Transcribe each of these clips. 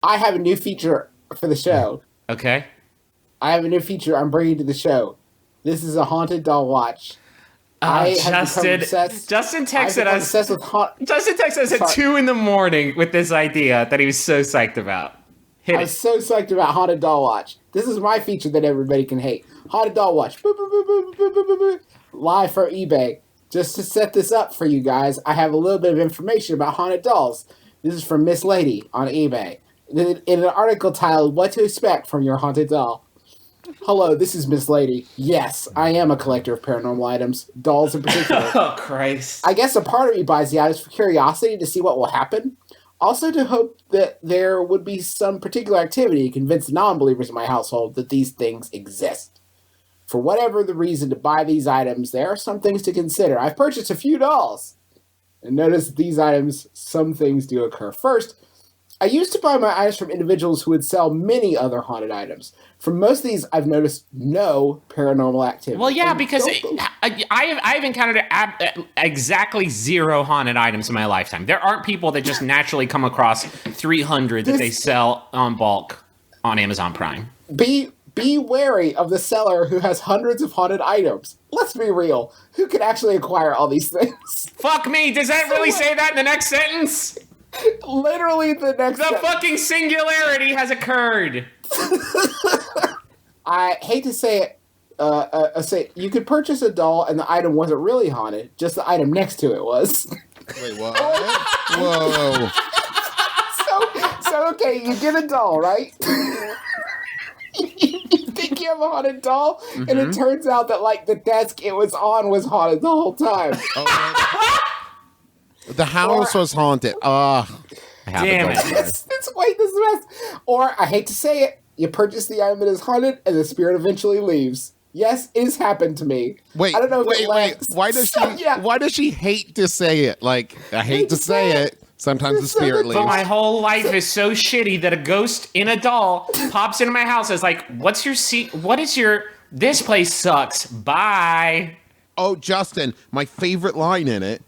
I have a new feature for the show. Okay. I have a new feature I'm bringing to the show. This is a haunted doll watch. I have become obsessed. Justin I've texted become us. obsessed with Justin texted us at Sorry. 2 a.m. with this idea that he was so psyched about. Hit I it. was so psyched about haunted doll watch. This is my feature that everybody can hate. Haunted doll watch. Boop, boop, boop, boop, boop, boop, boop, boop. Live from eBay. Just to set this up for you guys, I have a little bit of information about haunted dolls. This is from Miss Lady on eBay. In an article titled, What to Expect from Your Haunted Doll. Hello, this is Miss Lady. Yes, I am a collector of paranormal items, dolls in particular. Oh, Christ. I guess a part of me buys the items for curiosity to see what will happen. Also to hope that there would be some particular activity to convince the non-believers in my household that these things exist. For whatever the reason to buy these items, there are some things to consider. I've purchased a few dolls. And notice that these items, some things do occur. First, I used to buy my items from individuals who would sell many other haunted items. For most of these, I've noticed no paranormal activity. Well, yeah, And because don't- I've encountered exactly 0 haunted items in my lifetime. There aren't people that just naturally come across 300 that they sell on bulk on Amazon Prime. Be wary of the seller who has hundreds of haunted items. Let's be real. Who can actually acquire all these things? Fuck me, does that really say that in the next sentence? Literally the next The fucking singularity has occurred. I hate to say it, say you could purchase a doll and the item wasn't really haunted, just the item next to it was. Wait, what? Whoa. So okay, you get a doll, right? You think you have a haunted doll, and it turns out that like the desk it was on was haunted the whole time. The house was haunted. Damn it. Wait, this is the best. Or I hate to say it, you purchase the item that is haunted, and the spirit eventually leaves. Yes, it has happened to me. Wait, I don't know if wait. it lasts. Why does she? Yeah. Why does she hate to say it? Like, I hate to say it. Sometimes the spirit But my leaves. whole life is so shitty that a ghost in a doll pops into my house and is like, what's your seat? What is your... This place sucks. Bye. Oh, Justin, my favorite line in it.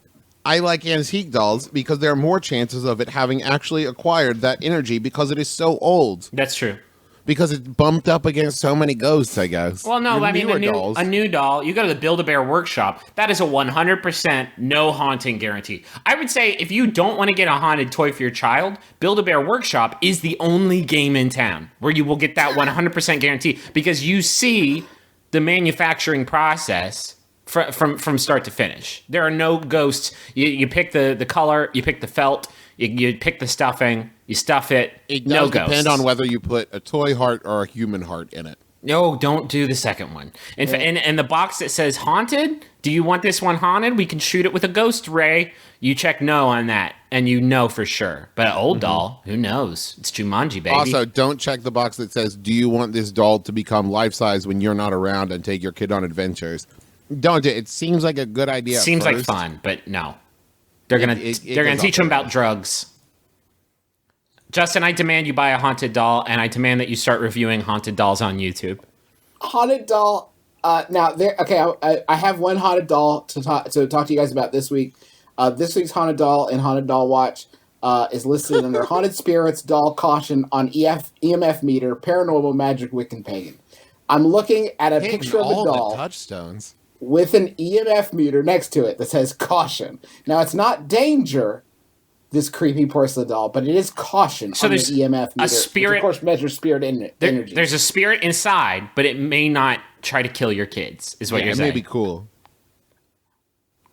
I like antique dolls because there are more chances of it having actually acquired that energy because it is so old. That's true. Because it bumped up against so many ghosts, I guess. Well, no, Your I mean, newer a new doll, you go to the Build-A-Bear workshop, that is a 100% no haunting guarantee. I would say if you don't want to get a haunted toy for your child, Build-A-Bear workshop is the only game in town where you will get that 100% guarantee because you see the manufacturing process from start to finish. There are no ghosts. You pick the color, you pick the felt, you pick the stuffing, you stuff it. It no does ghosts. depend on whether you put a toy heart or a human heart in it. No, don't do the second one. And the box that says haunted, do you want this one haunted? We can shoot it with a ghost ray. You check no on that, and you know for sure. But an old doll, who knows? It's Jumanji, baby. Also, don't check the box that says, do you want this doll to become life-size when you're not around and take your kid on adventures? Don't do it. It seems like a good idea at Seems like first. fun, but no. They're gonna it teach them about drugs. Justin, I demand you buy a haunted doll, and I demand that you start reviewing haunted dolls on YouTube. Haunted doll. Now there. Okay, I have one haunted doll to talk to you guys about this week. This week's haunted doll in Haunted Doll Watch is listed under Haunted Spirits Doll Caution on EMF Meter Paranormal Magic Wiccan Pagan. I'm looking at a Hitting picture of a all the doll touchstones. with an EMF meter next to it that says caution. Now it's not danger, this creepy porcelain doll, but it is caution So on the there's EMF meter, a spirit- which of course measures spirit energy. There's a spirit inside, but it may not try to kill your kids, is what Yeah, you're it saying. may be cool.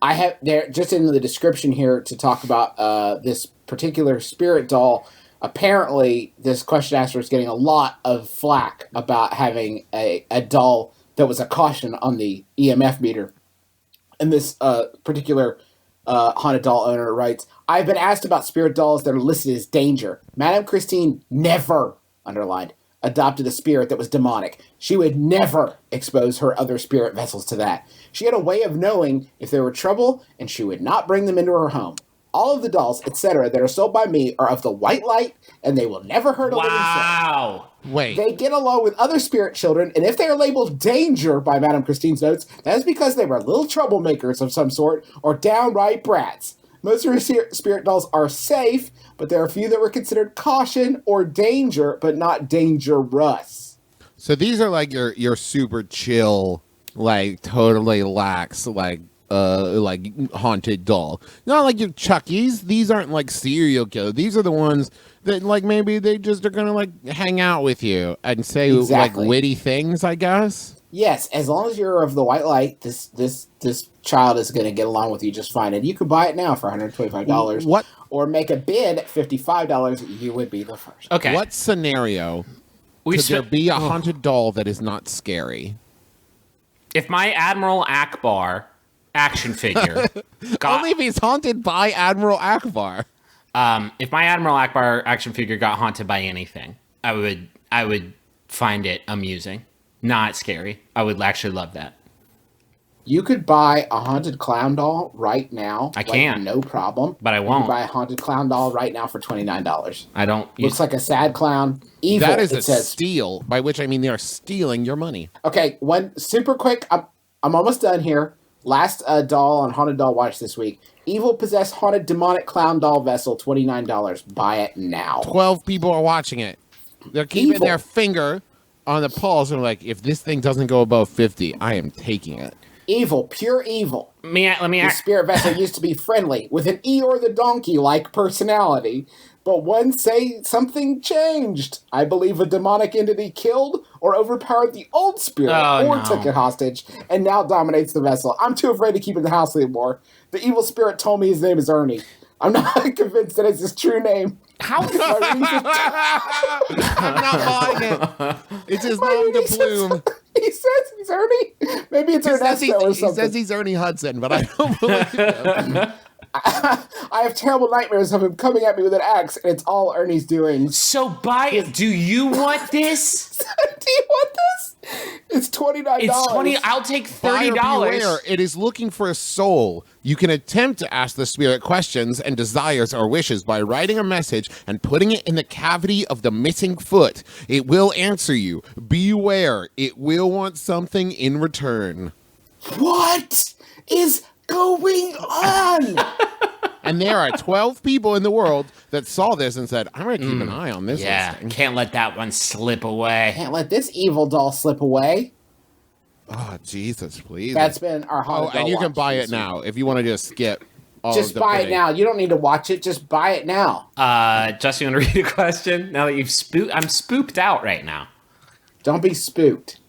I have there just in the description here to talk about this particular spirit doll. Apparently, this question asker is getting a lot of flack about having a doll that was a caution on the EMF meter. And this particular haunted doll owner writes, I've been asked about spirit dolls that are listed as danger. Madame Christine never, underlined, adopted a spirit that was demonic. She would never expose her other spirit vessels to that. She had a way of knowing if there were trouble, and she would not bring them into her home. All of the dolls, etc., that are sold by me are of the white light, and they will never hurt a living soul. Wow. Wait. They get along with other spirit children, and if they are labeled danger by Madame Christine's notes, that is because they were little troublemakers of some sort, or downright brats. Most spirit dolls are safe, but there are a few that were considered caution or danger, but not dangerous. So these are like your super chill, like totally lax, like haunted doll. Not like your Chuckies. These aren't like serial killer. These are the ones that like maybe they just are gonna like hang out with you and say like witty things, I guess. Yes, as long as you're of the white light, this child is going to get along with you just fine. And you can buy it now for $125. What? Or make a bid at $55. You would be the first. Okay. What scenario could there be a haunted doll that is not scary? If my Admiral Akbar action figure got... Only if he's haunted by Admiral Akbar. If my Admiral Akbar action figure got haunted by anything, I would find it amusing. Not scary. I would actually love that. You could buy a haunted clown doll right now. I can. No problem. But I won't. You can buy a haunted clown doll right now for $29. I don't... Looks like a sad clown. Evil, that is a steal, by which I mean they are stealing your money. Okay, one super quick. I'm almost done here. Last doll on Haunted Doll Watch this week. Evil Possessed Haunted Demonic Clown Doll Vessel, $29. Buy it now. 12 people are watching it. They're keeping their finger on the pulse and like, if this thing doesn't go above 50, I am taking it. Evil, pure evil. Let me The spirit vessel used to be friendly, with an Eeyore the donkey-like personality. But one say something changed. I believe a demonic entity killed or overpowered the old spirit took it hostage and now dominates the vessel. I'm too afraid to keep it in the house anymore. The evil spirit told me his name is Ernie. I'm not convinced that it's his true name. How? I'm not buying it. It's his name to plume. He says he's Ernie. Maybe it's Ernesto or something. He says he's Ernie Hudson, but I don't believe him. I have terrible nightmares of him coming at me with an axe, and it's all Ernie's doing. So buy it. Do you want this? Do you want this? It's $29. It's $20. I'll take $30. Beware, it is looking for a soul. You can attempt to ask the spirit questions and desires or wishes by writing a message and putting it in the cavity of the missing foot. It will answer you. Beware, it will want something in return. What is going on? And there are 12 people in the world that saw this and said, I'm going to keep an eye on this listing. Can't let that one slip away. Can't let this evil doll slip away. Oh, Jesus, please. That's been our Haunted Doll and you can Watch buy this it now if you want to just skip all Just of the buy bidding. it now. You don't need to watch it. Just buy it now. Justin, you want to read a question? Now that I'm spooked out right now. Don't be spooked.